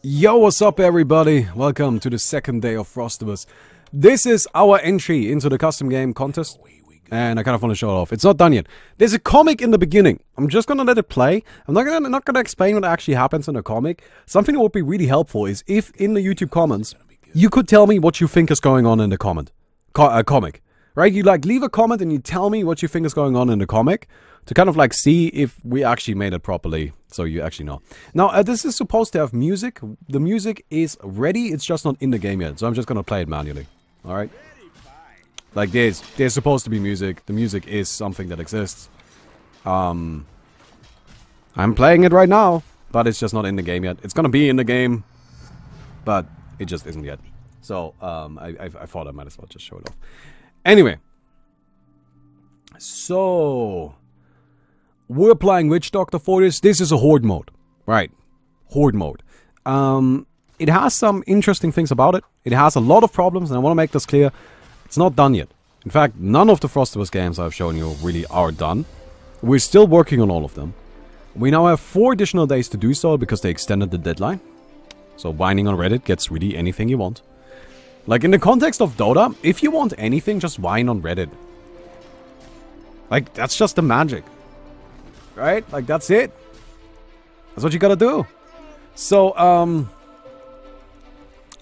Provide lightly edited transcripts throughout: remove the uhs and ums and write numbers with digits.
Yo, what's up everybody? Welcome to the second day of Frostivus. This is our entry into the custom game contest. And I kind of want to show it off. It's not done yet. There's a comic in the beginning. I'm just gonna let it play. I'm not gonna explain what actually happens in the comic. Something that would be really helpful is if in the YouTube comments you could tell me what you think is going on in the comic. Right? You like leave a comment and you tell me what you think is going on in the comic to kind of like see if we actually made it properly, so you actually know. Now, this is supposed to have music. The music is ready, it's just not in the game yet, so I'm just gonna play it manually. Alright? Like there's supposed to be music. The music is something that exists. I'm playing it right now, but it's just not in the game yet. It's gonna be in the game, but it just isn't yet. So, I thought I might as well just show it off. Anyway. So we're playing Witch Doctor for this. This is a Horde mode. Right. Horde mode. It has some interesting things about it. It has a lot of problems, and I want to make this clear. It's not done yet. In fact, none of the Frostivus games I've shown you really are done. We're still working on all of them. We now have 4 additional days to do so because they extended the deadline. So whining on Reddit gets really anything you want. Like in the context of Dota, if you want anything, just whine on Reddit. Like, that's just the magic. Right? Like, that's it. That's what you gotta do. So,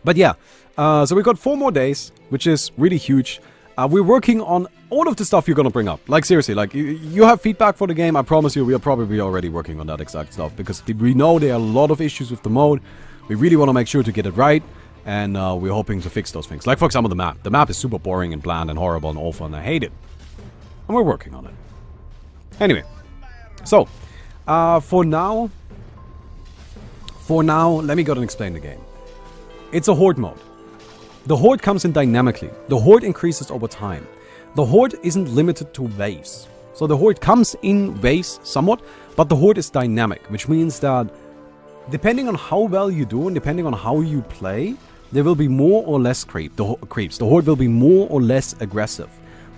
but yeah. So we've got 4 more days, which is really huge. We're working on all of the stuff you're gonna bring up. Like, seriously, like, you have feedback for the game. I promise you, we are probably already working on that exact stuff. Because we know there are a lot of issues with the mode. We really want to make sure to get it right. And we're hoping to fix those things. Like, for example, the map. The map is super boring and bland and horrible and awful, and I hate it. And we're working on it. Anyway. So, for now, let me go and explain the game. It's a Horde mode. The Horde comes in dynamically. The Horde increases over time. The Horde isn't limited to waves. So the Horde comes in waves somewhat, but the Horde is dynamic, which means that depending on how well you do and depending on how you play, there will be more or less creeps. The Horde will be more or less aggressive.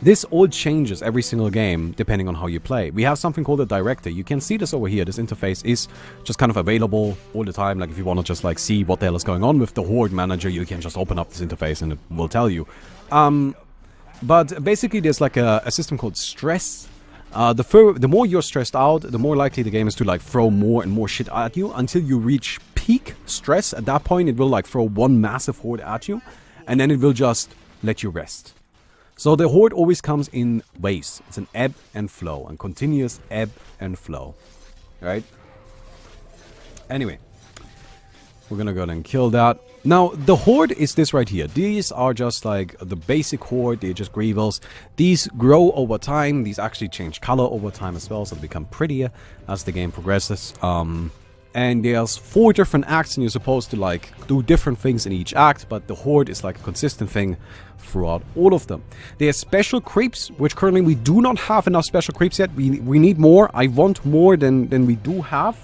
This all changes every single game, depending on how you play. We have something called a director. You can see this over here. This interface is just kind of available all the time. Like, if you want to just, like, see what the hell is going on with the Horde manager, you can just open up this interface and it will tell you. But basically, there's, like, a system called stress. The more you're stressed out, the more likely the game is to, like, throw more and more shit at you until you reach peak stress. At that point, it will, like, throw one massive Horde at you, and then it will just let you rest. So the Horde always comes in waves. It's an ebb and flow, and continuous ebb and flow. Right? Anyway. We're gonna go ahead and kill that. Now, the Horde is this right here. These are just like the basic Horde. They're just Grievals. These grow over time. These actually change color over time as well, so they become prettier as the game progresses. And there's 4 different acts, and you're supposed to, like, do different things in each act, but the Horde is, like, a consistent thing throughout all of them. There's special creeps, which currently we do not have enough special creeps yet. We need more. I want more than we do have.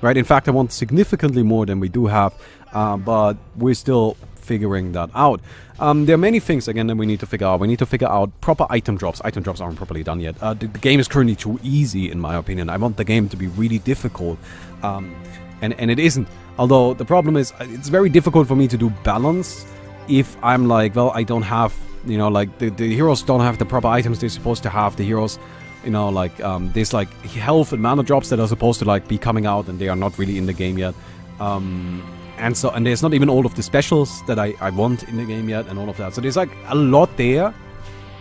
Right? In fact, I want significantly more than we do have, but we're still figuring that out. There are many things, again, that we need to figure out. We need to figure out proper item drops. Item drops aren't properly done yet. The game is currently too easy, in my opinion. I want the game to be really difficult, and it isn't. Although, the problem is, it's very difficult for me to do balance if I'm like, well, I don't have, you know, like, the heroes don't have the proper items they're supposed to have. The heroes, you know, like, there's, like, health and mana drops that are supposed to, like, be coming out, and they are not really in the game yet. And there's not even all of the specials that I want in the game yet, and all of that. So there's, like, a lot there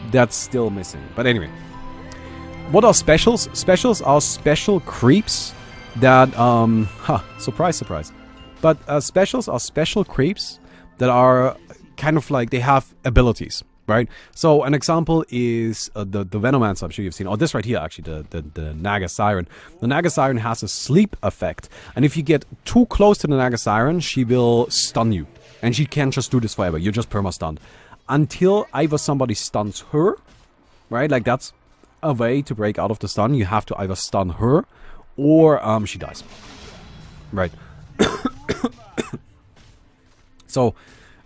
that's still missing. But anyway. What are specials? Specials are special creeps that, surprise, surprise. But specials are special creeps that are kind of like, they have abilities. Right? So an example is the Venomancer, I'm sure you've seen. Oh, this right here, actually, the Naga Siren. The Naga Siren has a sleep effect. And if you get too close to the Naga Siren, she will stun you. And she can't just do this forever. You're just perma-stunned. Until either somebody stuns her, right? Like, that's a way to break out of the stun. You have to either stun her, or she dies. Right? So,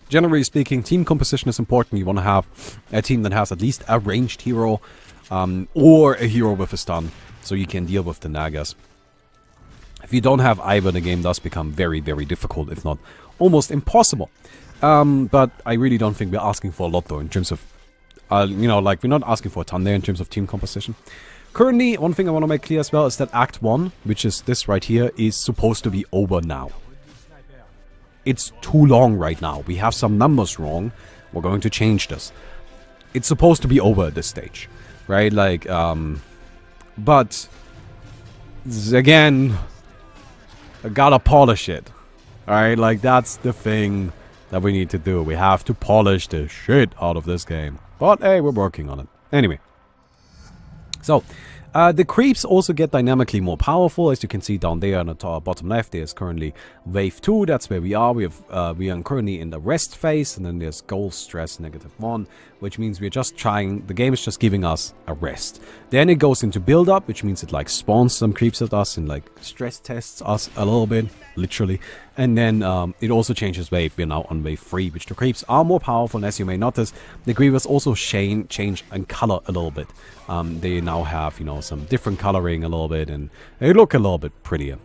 generally speaking, team composition is important. You want to have a team that has at least a ranged hero, or a hero with a stun, so you can deal with the Nagas. If you don't have either, the game does become very, very difficult, if not almost impossible. But I really don't think we're asking for a lot, though, in terms of, you know, like, we're not asking for a ton there in terms of team composition. Currently, one thing I want to make clear as well is that Act 1, which is this right here, is supposed to be over now. It's too long right now. We have some numbers wrong. We're going to change this. It's supposed to be over at this stage, right? Like, but, again, I gotta polish it. Alright, like, that's the thing that we need to do. We have to polish the shit out of this game. But, hey, we're working on it. Anyway. So, the creeps also get dynamically more powerful. As you can see down there on the bottom left, there's currently Wave 2. That's where we are. We are currently in the rest phase. And then there's Goal Stress -1, which means we're just trying... The game is just giving us a rest. Then it goes into build-up, which means it, like, spawns some creeps at us and, like, stress tests us a little bit, literally. And then it also changes wave. We're now on Wave 3, which the creeps are more powerful. And as you may notice, the Grievous also change in color a little bit. They now have, you know, some different coloring a little bit, and they look a little bit prettier.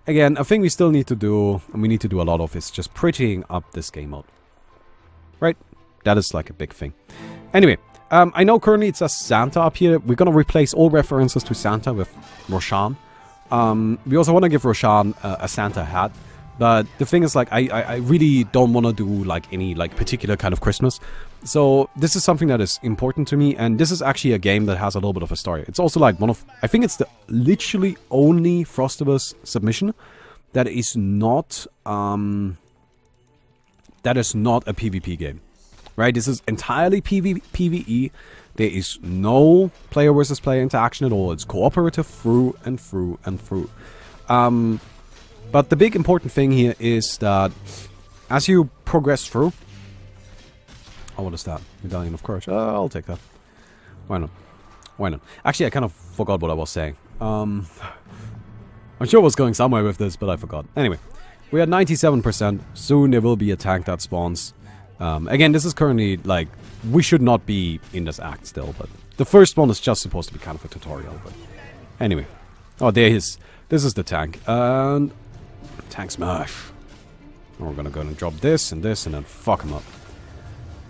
Again, a thing we still need to do, and we need to do a lot of, is just prettying up this game mode. Right? That is like a big thing. Anyway, I know currently it says Santa up here. We're gonna replace all references to Santa with Roshan. We also want to give Roshan a Santa hat. But the thing is, like, I really don't want to do, like, any, like, particular kind of Christmas. So, this is something that is important to me, and this is actually a game that has a little bit of a story. It's also, like, one of... I think it's the literally only Frostivus submission that is not... that is not a PvP game. Right? This is entirely PvE. There is no player versus player interaction at all. It's cooperative through and through and through. But the big important thing here is that as you progress through... Oh, what is that? Medallion of Courage. I'll take that. Why not? Why not? Actually, I kind of forgot what I was saying. I'm sure I was going somewhere with this, but I forgot. Anyway, we're at 97%. Soon there will be a tank that spawns. Again, this is currently, like... We should not be in this act still, but... The first one is just supposed to be kind of a tutorial, but... Anyway. Oh, there he is. This is the tank. And... Tank smash. We're gonna go and drop this, and then fuck him up.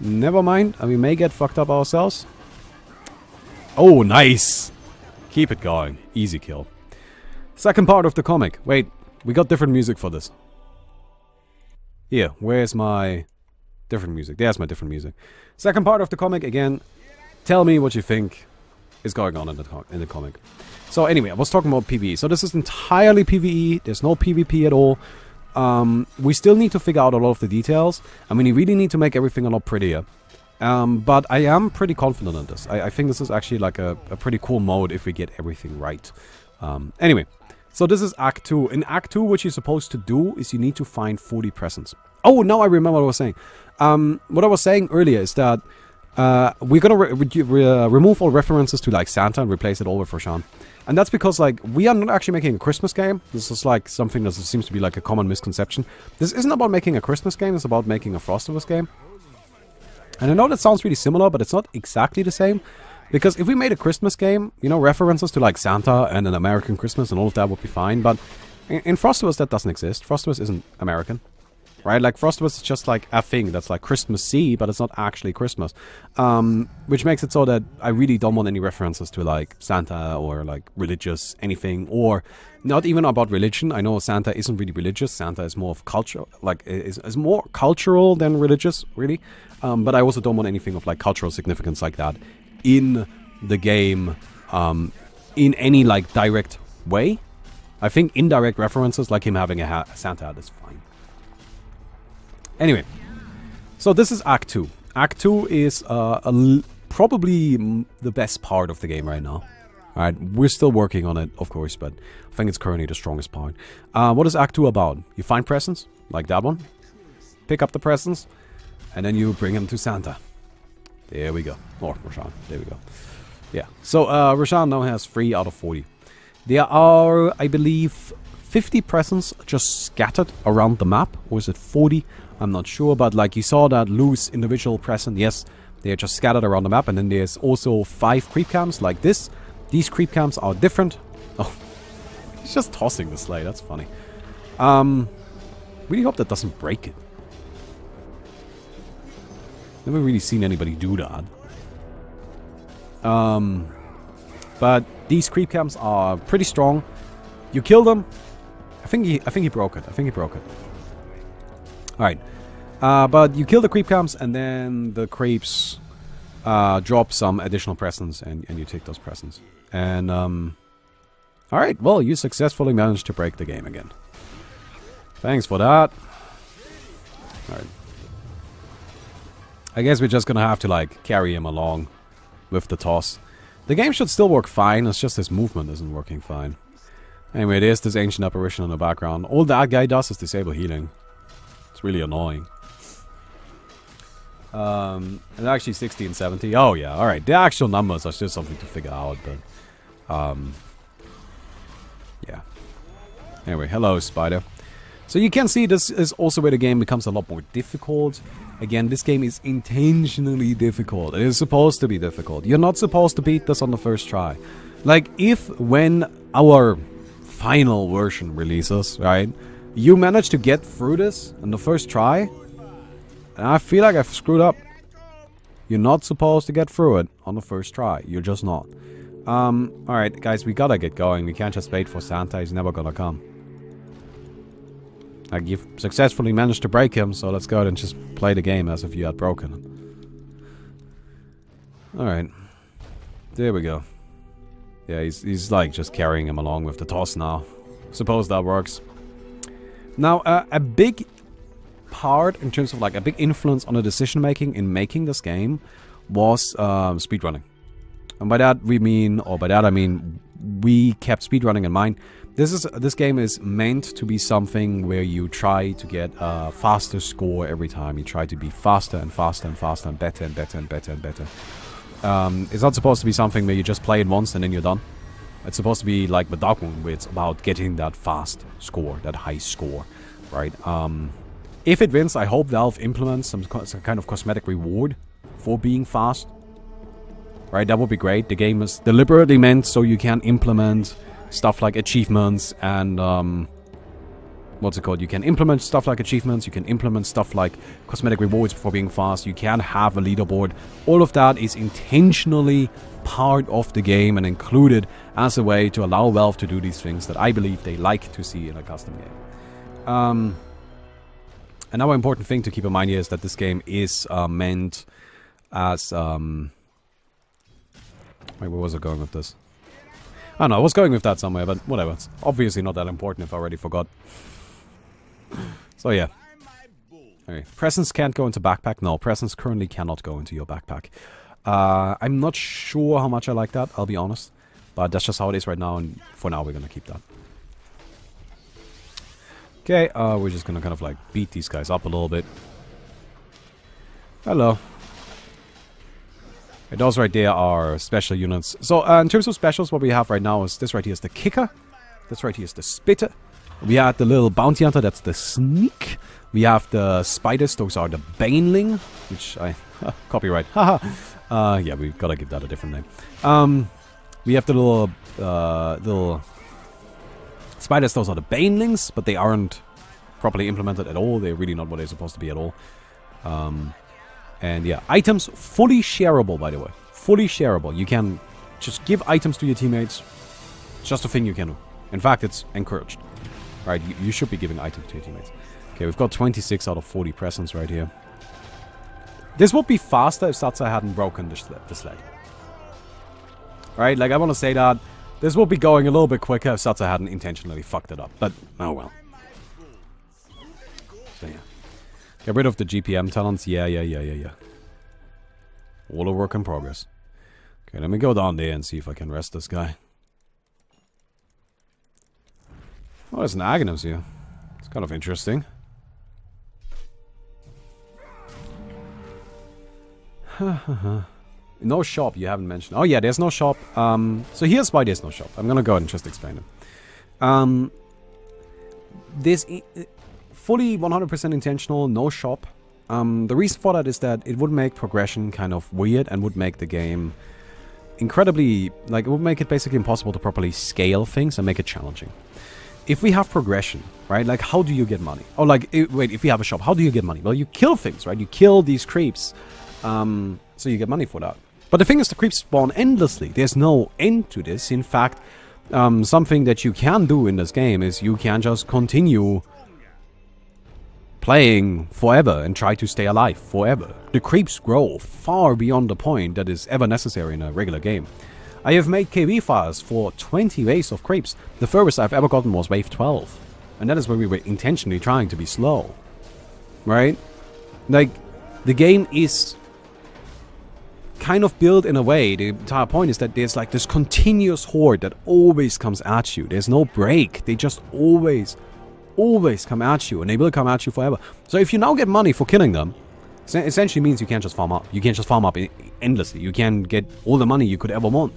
Never mind. We may get fucked up ourselves. Oh, nice! Keep it going. Easy kill. Second part of the comic. Wait, we got different music for this. Here, where's my different music? There's my different music. Second part of the comic, again. Tell me what you think is going on in the comic. So anyway, I was talking about PvE. So this is entirely PvE. There's no PvP at all. We still need to figure out a lot of the details. I mean, you really need to make everything a lot prettier. But I am pretty confident in this. I think this is actually like a pretty cool mode if we get everything right. Anyway, so this is Act 2. In Act 2, what you're supposed to do is you need to find 40 presents. Oh, now I remember what I was saying. What I was saying earlier is that we're gonna remove all references to, like, Santa and replace it all with Roshan. And that's because, like, we are not actually making a Christmas game. This is, like, something that seems to be, like, a common misconception. This isn't about making a Christmas game. It's about making a Frostivus game. And I know that sounds really similar, but it's not exactly the same. Because if we made a Christmas game, you know, references to, like, Santa and an American Christmas and all of that would be fine. But in Frostivus, that doesn't exist. Frostivus isn't American. Right? Like, Frostivus is just, like, a thing that's, like, Christmassy, but it's not actually Christmas. Which makes it so that I really don't want any references to, like, Santa or, like, religious anything. Or not even about religion. I know Santa isn't really religious. Santa is more of culture. Like, is more cultural than religious, really. But I also don't want anything of, like, cultural significance like that in the game in any, like, direct way. I think indirect references, like him having a Santa hat, is fine. Anyway, so this is Act 2. Act 2 is probably the best part of the game right now. Alright, we're still working on it, of course, but I think it's currently the strongest part. What is Act 2 about? You find presents, like that one. Pick up the presents, and then you bring them to Santa. There we go. Or Roshan, there we go. Yeah, so Roshan now has 3 out of 40. There are, I believe, 50 presents just scattered around the map. Or is it 40? I'm not sure, but like you saw that loose individual present, yes, they're just scattered around the map. And then there's also 5 creep camps like this. These creep camps are different. Oh, He's just tossing the sleigh. That's funny. Really hope that doesn't break it. Never really seen anybody do that. But these creep camps are pretty strong. You kill them. I think he broke it. Alright. But you kill the creep camps and then the creeps drop some additional presents and you take those presents. And alright, well, you successfully managed to break the game again. Thanks for that. Alright. I guess we're just gonna have to, like, carry him along with the toss. The game should still work fine, it's just his movement isn't working fine. Anyway, there's this ancient apparition in the background. All that guy does is disable healing. It's really annoying. And actually 60 and 70. Oh yeah, alright. The actual numbers are still something to figure out, but... yeah. Anyway, hello, Spider. So you can see this is also where the game becomes a lot more difficult. Again, this game is intentionally difficult. It is supposed to be difficult. You're not supposed to beat this on the first try. Like, if when our final version releases, right, you manage to get through this on the first try, and I feel like I've screwed up. You're not supposed to get through it on the first try. You're just not. Alright, guys, we gotta get going. We can't just wait for Santa. He's never gonna come. Like, you've successfully managed to break him, so let's go ahead and just play the game as if you had broken him. Alright. There we go. Yeah, he's like just carrying him along with the toss now. Suppose that works. Now, a big part in terms of like a big influence on the decision making in making this game was speedrunning. And by that we mean, or by that I mean, we kept speedrunning in mind. This game is meant to be something where you try to get a faster score every time. You try to be faster and faster and faster and better and better and better and better. It's not supposed to be something where you just play it once and then you're done. It's supposed to be like the Dark Moon, where it's about getting that fast score, that high score, right? If it wins, I hope Valve implements some kind of cosmetic reward for being fast. Right, that would be great. The game is deliberately meant so you can implement stuff like achievements and, what's it called? You can implement stuff like achievements, you can implement stuff like cosmetic rewards for being fast, you can have a leaderboard. All of that is intentionally part of the game and included as a way to allow Valve to do these things that I believe they like to see in a custom game. Another important thing to keep in mind here is that this game is meant as... wait, where was I going with this? I don't know, I was going with that somewhere, but whatever. It's obviously not that important if I already forgot. So yeah. Okay. Presents can't go into backpack. No, presents currently cannot go into your backpack. I'm not sure how much I like that, I'll be honest. But that's just how it is right now, and for now we're gonna keep that. Okay, we're just gonna kind of like beat these guys up a little bit. Hello. Okay, those right there are special units. So, in terms of specials, what we have right now is this right here is the Kicker. This right here is the Spitter. We have the little Bounty Hunter, that's the Sneak. We have the Spiders, those are the Baneling. Which I... copyright. Haha. Yeah, we've gotta give that a different name. We have the little Spiders, those are the Banelings, but they aren't properly implemented at all. They're really not what they're supposed to be at all. And yeah, items fully shareable, by the way. Fully shareable. You can just give items to your teammates. It's just a thing you can do. In fact, it's encouraged. Right, you should be giving items to your teammates. Okay, we've got 26 out of 40 presents right here. This would be faster if Satsa hadn't broken the sled. Right, like I want to say that. This would be going a little bit quicker if Satsa hadn't intentionally fucked it up. But, oh well. So yeah. Get rid of the GPM talents. Yeah. All a work in progress. Okay, let me go down there and see if I can rest this guy. Oh, there's an Aghanim here. It's kind of interesting. No shop, you haven't mentioned. Oh yeah, there's no shop. So here's why there's no shop. I'm gonna go ahead and just explain it. This... fully 100% intentional, no shop. The reason for that is that it would make progression kind of weird and would make the game incredibly, like, it would make it basically impossible to properly scale things and make it challenging. If we have progression, right, like, how do you get money? Oh, like, wait, if you have a shop, how do you get money? Well, you kill things, right? You kill these creeps, so you get money for that. But the thing is, the creeps spawn endlessly. There's no end to this. In fact, something that you can do in this game is you can just continue playing forever and try to stay alive forever. The creeps grow far beyond the point that is ever necessary in a regular game. I have made KB files for 20 waves of creeps. The furthest I've ever gotten was wave 12. And that is where we were intentionally trying to be slow. Right? Like, the game is kind of built in a way, the entire point is that there's like this continuous horde that always comes at you. There's no break. They just always come at you, and they will come at you forever. So if you now get money for killing them, essentially means you can't just farm up. You can't just farm up endlessly. You can get all the money you could ever want.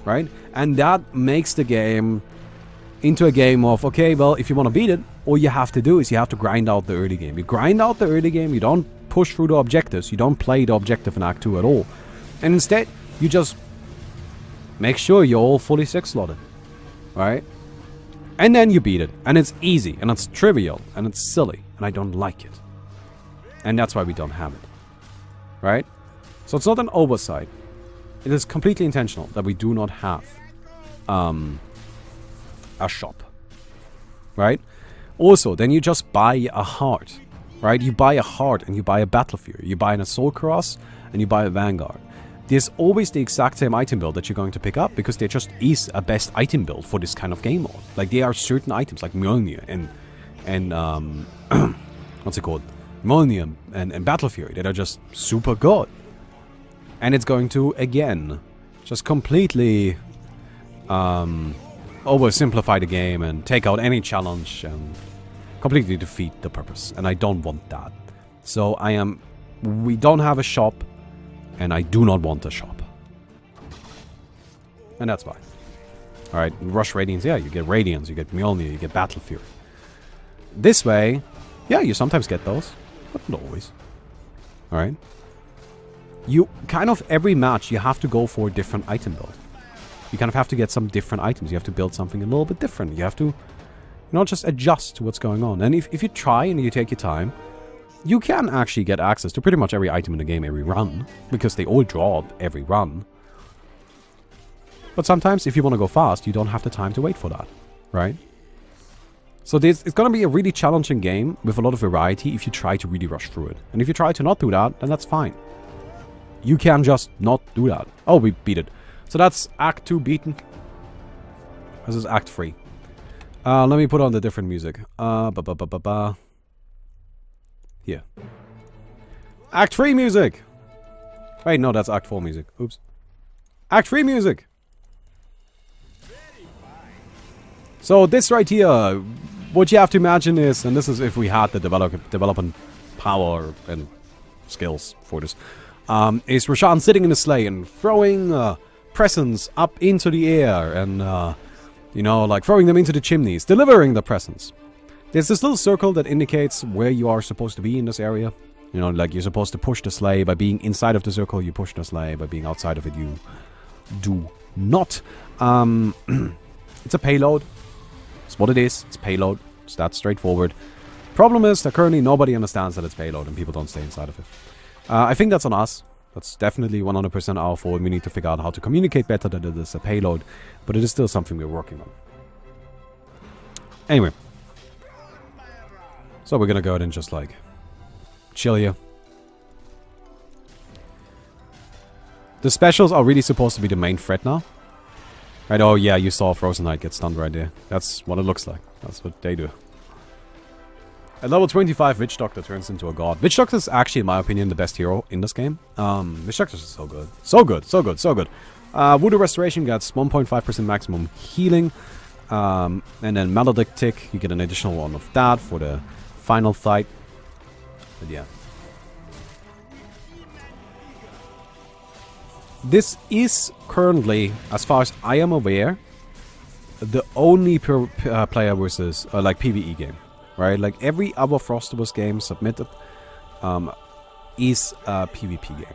Right? And that makes the game into a game of, okay, well, if you want to beat it, all you have to do is you have to grind out the early game. You grind out the early game, you don't push through the objectives, you don't play the objective in Act 2 at all. And instead, you just make sure you're all fully 6-slotted. Right? And then you beat it. And it's easy, and it's trivial, and it's silly, and I don't like it. And that's why we don't have it. Right? So it's not an oversight. It is completely intentional that we do not have a shop. Right? Also, then you just buy a heart. Right? You buy a heart and you buy a Battle Fury. You buy an Assault Cross and you buy a Vanguard. There's always the exact same item build that you're going to pick up because there just is a best item build for this kind of game mode. Like, there are certain items like Mjolnir and what's it called? Mjolnir and Battle Fury that are just super good. And it's going to, again, just completely oversimplify the game and take out any challenge and completely defeat the purpose. And I don't want that. So we don't have a shop, and I do not want a shop. And that's why. Alright, Rush Radiance, yeah, you get Radiance, you get Mjolnir, you get Battle Fury. This way, yeah, you sometimes get those, but not always. Alright? You kind of, every match, you have to go for a different item build. You kind of have to get some different items. You have to build something a little bit different. You have to, not just adjust to what's going on. And if you try and you take your time, you can actually get access to pretty much every item in the game every run, because they all drop every run. But sometimes, if you want to go fast, you don't have the time to wait for that, right? So it's going to be a really challenging game with a lot of variety if you try to really rush through it. And if you try to not do that, then that's fine. You can just not do that. Oh, we beat it. So that's Act 2 beaten. This is Act 3. Let me put on the different music. Here. Act 3 music! Wait, no, that's Act 4 music. Oops. Act 3 music! So this right here, what you have to imagine is, and this is if we had the development power and skills for this, is Roshan sitting in a sleigh and throwing presents up into the air and, you know, like throwing them into the chimneys, delivering the presents. There's this little circle that indicates where you are supposed to be in this area. You know, like you're supposed to push the sleigh. By being inside of the circle, you push the sleigh. By being outside of it, you do not. It's a payload. It's what it is. It's payload. It's that straightforward. Problem is that currently nobody understands that it's payload and people don't stay inside of it. I think that's on us. That's definitely 100% our fault. We need to figure out how to communicate better that it is a payload. But it is still something we're working on. Anyway. So we're gonna go ahead and just like chill here. The specials are really supposed to be the main threat now. Right, oh yeah, you saw Frozen Knight get stunned right there. That's what it looks like. That's what they do. At level 25, Witch Doctor turns into a god. Witch Doctor is actually, in my opinion, the best hero in this game. Witch Doctor is so good. So good, so good, so good. Voodoo Restoration gets 1.5% maximum healing. And then Maledict Tick, you get an additional one of that for the final fight. But yeah. This is currently, as far as I am aware, the only player versus, like, PvE game. Right? Like, every other Frostivus game submitted is a PvP game.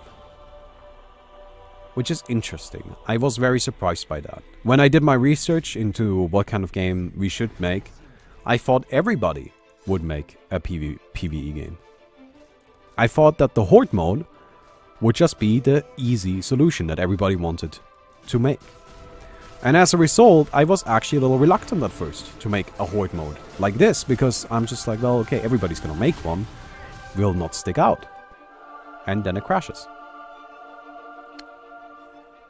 which is interesting. I was very surprised by that. When I did my research into what kind of game we should make, I thought everybody would make a PvE game. I thought that the Horde mode would just be the easy solution that everybody wanted to make. And as a result, I was actually a little reluctant at first to make a Horde mode like this, because I'm just like, well, okay, everybody's gonna make one, will not stick out. And then it crashes.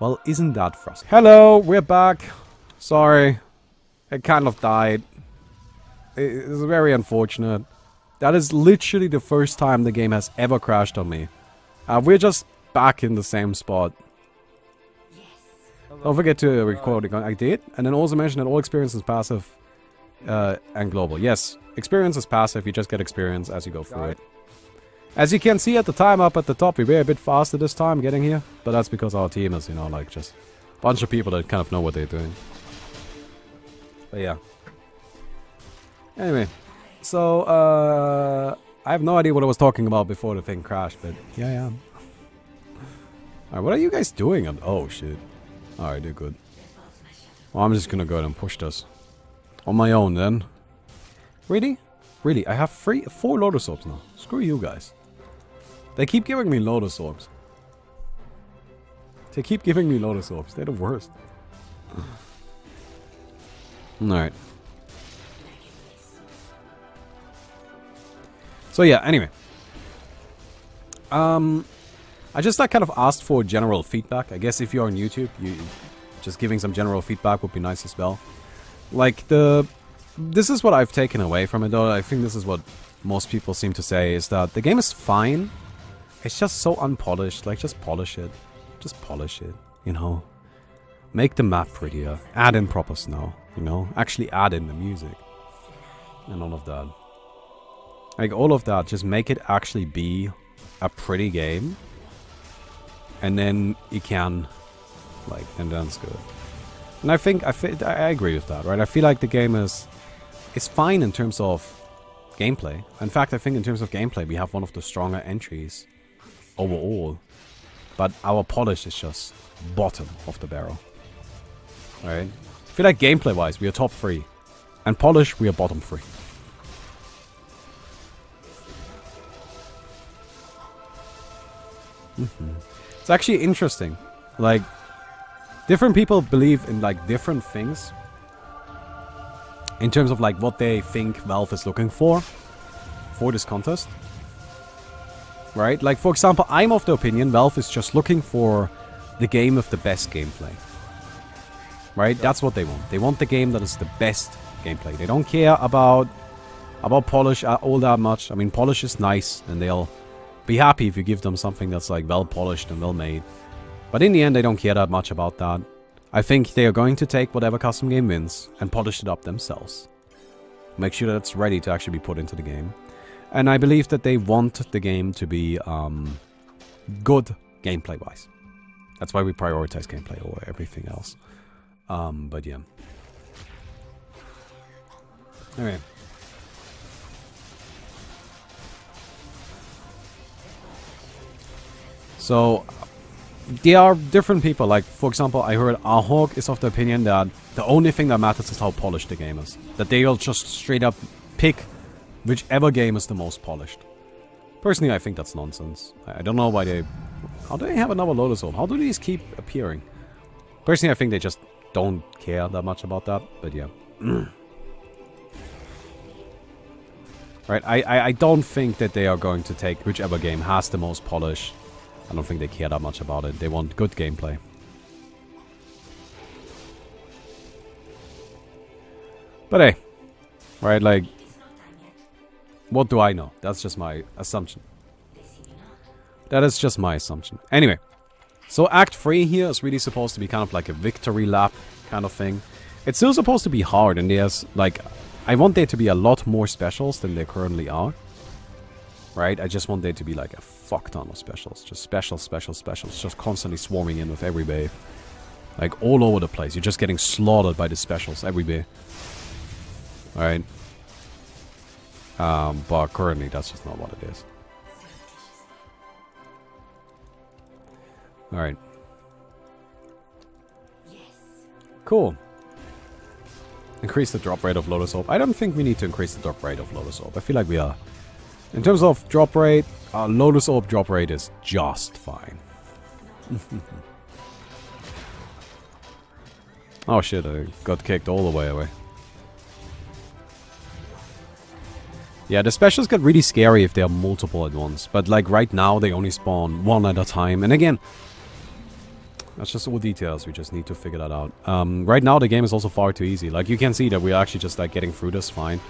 Well, isn't that frustrating? Hello, we're back. Sorry, it kind of died. It's very unfortunate. That is literally the first time the game has ever crashed on me. We're just back in the same spot. Don't forget to record. I did. And then also mention that all experience is passive and global. Yes, experience is passive. You just get experience as you go through it. As you can see at the time up at the top, we were a bit faster this time getting here. But that's because our team is, you know, like just a bunch of people that kind of know what they're doing. But yeah. Anyway. So, I have no idea what I was talking about before the thing crashed, but yeah, I am. Alright, what are you guys doing? Oh, shit. Alright, they're good. Well, I'm just gonna go ahead and push this. On my own, then. Really? Really? I have 4 Lotus Orbs now. Screw you guys. They keep giving me Lotus Orbs. They keep giving me Lotus Orbs. They're the worst. Alright. So yeah, anyway. I just like kind of asked for general feedback. I guess if you're on YouTube, you just giving some general feedback would be nice as well. Like this is what I've taken away from it, though. I think this is what most people seem to say, is that the game is fine. It's just so unpolished. Like, just polish it. Just polish it, you know. Make the map prettier. Add in proper snow, you know. Actually add in the music. And all of that. Like, all of that, just make it actually be a pretty game. And then you can, like, and then it's good. And I agree with that, right? I feel like the game is fine in terms of gameplay. In fact, I think in terms of gameplay, we have one of the stronger entries overall. But our polish is just bottom of the barrel. Right? I feel like gameplay-wise, we are top 3. And polish, we are bottom 3. It's actually interesting. Like, different people believe in, like, different things. In terms of, like, what they think Valve is looking for this contest. Right? Like, for example, I'm of the opinion Valve is just looking for the game with the best gameplay. Right? That's what they want. They want the game that is the best gameplay. They don't care about polish all that much. I mean, polish is nice, and they'll be happy if you give them something that's, like, well polished and well made. But in the end, they don't care that much about that. I think they are going to take whatever custom game wins and polish it up themselves. Make sure that it's ready to actually be put into the game. And I believe that they want the game to be good gameplay-wise. That's why we prioritize gameplay over everything else. But yeah. Anyway. So, there are different people. Like, for example, I heard Ahog is of the opinion that the only thing that matters is how polished the game is. That they'll just straight up pick whichever game is the most polished. Personally, I think that's nonsense. I don't know why they... How do they have another Lotus Orb? How do these keep appearing? Personally, I think they just don't care that much about that. But yeah. Right, I don't think that they are going to take whichever game has the most polish. I don't think they care that much about it. They want good gameplay. But hey, right, like, what do I know? That's just my assumption. That is just my assumption. Anyway, so Act 3 here is really supposed to be kind of like a victory lap kind of thing. It's still supposed to be hard, and there's, like, I want there to be a lot more specials than there currently are. Right? I just want there to be like a fuck ton of specials. Just specials. Just constantly swarming in with every wave. Like all over the place. You're just getting slaughtered by the specials every day. Alright? But currently that's just not what it is. Alright. Cool. Increase the drop rate of Lotus Orb. I don't think we need to increase the drop rate of Lotus Orb. I feel like we are. In terms of drop rate, Lotus Orb drop rate is just fine. Oh shit, I got kicked all the way away. Yeah, the specials get really scary if they are multiple at once. But like right now, they only spawn one at a time. And again, that's just all details. We just need to figure that out. Right now, the game is also far too easy. Like you can see that we're actually just like getting through this fine.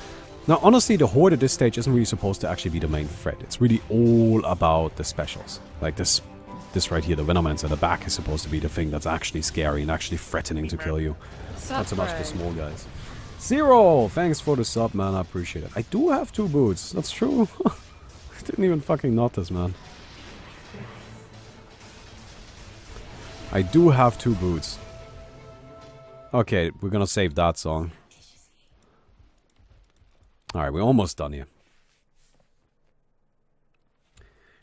Now, honestly, the Horde at this stage isn't really supposed to actually be the main threat. It's really all about the specials. Like this right here, the Venomancer at the back is supposed to be the thing that's actually scary and actually threatening to kill you. Not so much the small guys. Zero! Thanks for the sub, man. I appreciate it. I do have 2 boots. That's true. I didn't even fucking notice, man. I do have 2 boots. Okay, we're gonna save that song. Alright, we're almost done here.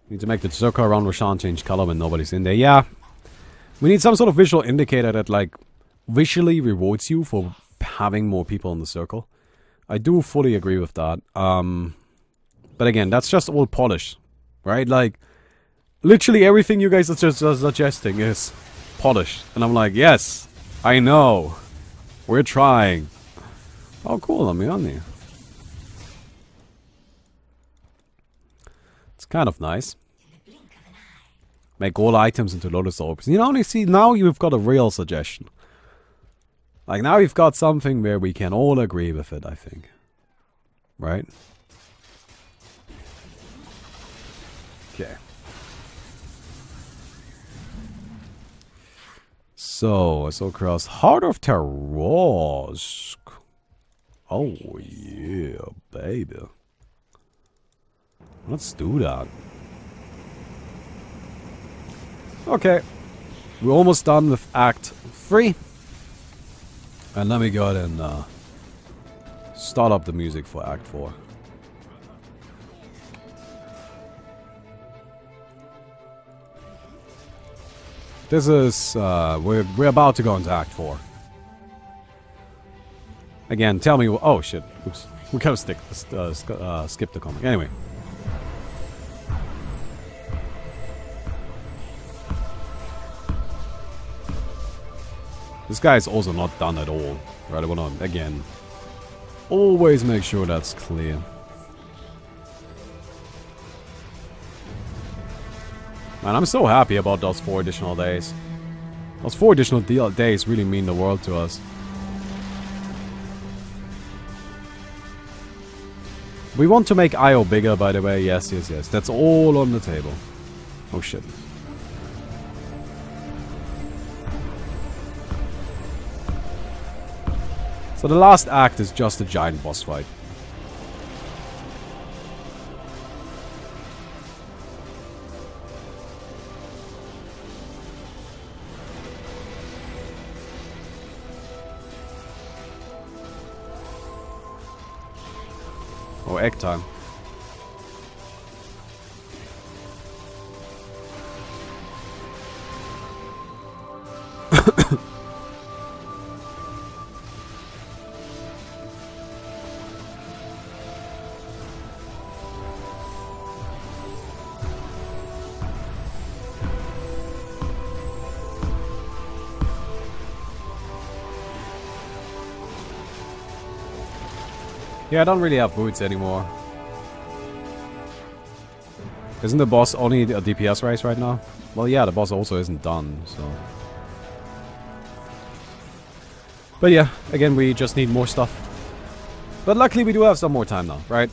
Need to make the circle around Roshan change color when nobody's in there. Yeah. We need some sort of visual indicator that, like, visually rewards you for having more people in the circle. I do fully agree with that. But again, that's just all polish. Right? Like, literally everything you guys are just suggesting is polished. And I'm like, yes, I know. We're trying. Oh, cool. Let me on here. It's kind of nice. Make all items into Lotus Orbs. You know, see, now you've got a real suggestion. Like, now we've got something where we can all agree with it, I think. Right? Okay. So, I saw across Heart of Tarosk. Oh, yeah, baby. Let's do that. Okay. We're almost done with Act 3. And let me go ahead and start up the music for Act 4. This is, we're about to go into Act 4. Again, tell me, oh shit, oops. We gotta skip the comic. Anyway. This guy is also not done at all. Right, I wanna, again, always make sure that's clear. Man, I'm so happy about those 4 additional days. Those 4 additional days really mean the world to us. We want to make IO bigger, by the way. Yes, yes, yes. That's all on the table. Oh shit. So the last act is just a giant boss fight. Oh, egg time. Yeah, I don't really have boots anymore. Isn't the boss only a DPS race right now? Well, yeah, the boss also isn't done, so... But yeah, again, we just need more stuff. But luckily we do have some more time now, right?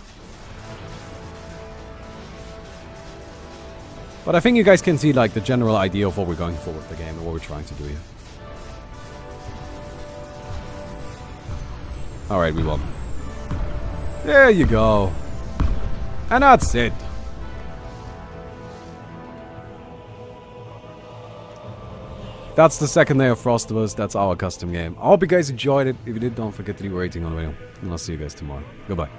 But I think you guys can see, like, the general idea of what we're going for with the game and what we're trying to do here. Alright, we won. There you go. And that's it. That's the second day of Frostivus. That's our custom game. I hope you guys enjoyed it. If you did, don't forget to leave a rating on the video. And I'll see you guys tomorrow. Goodbye.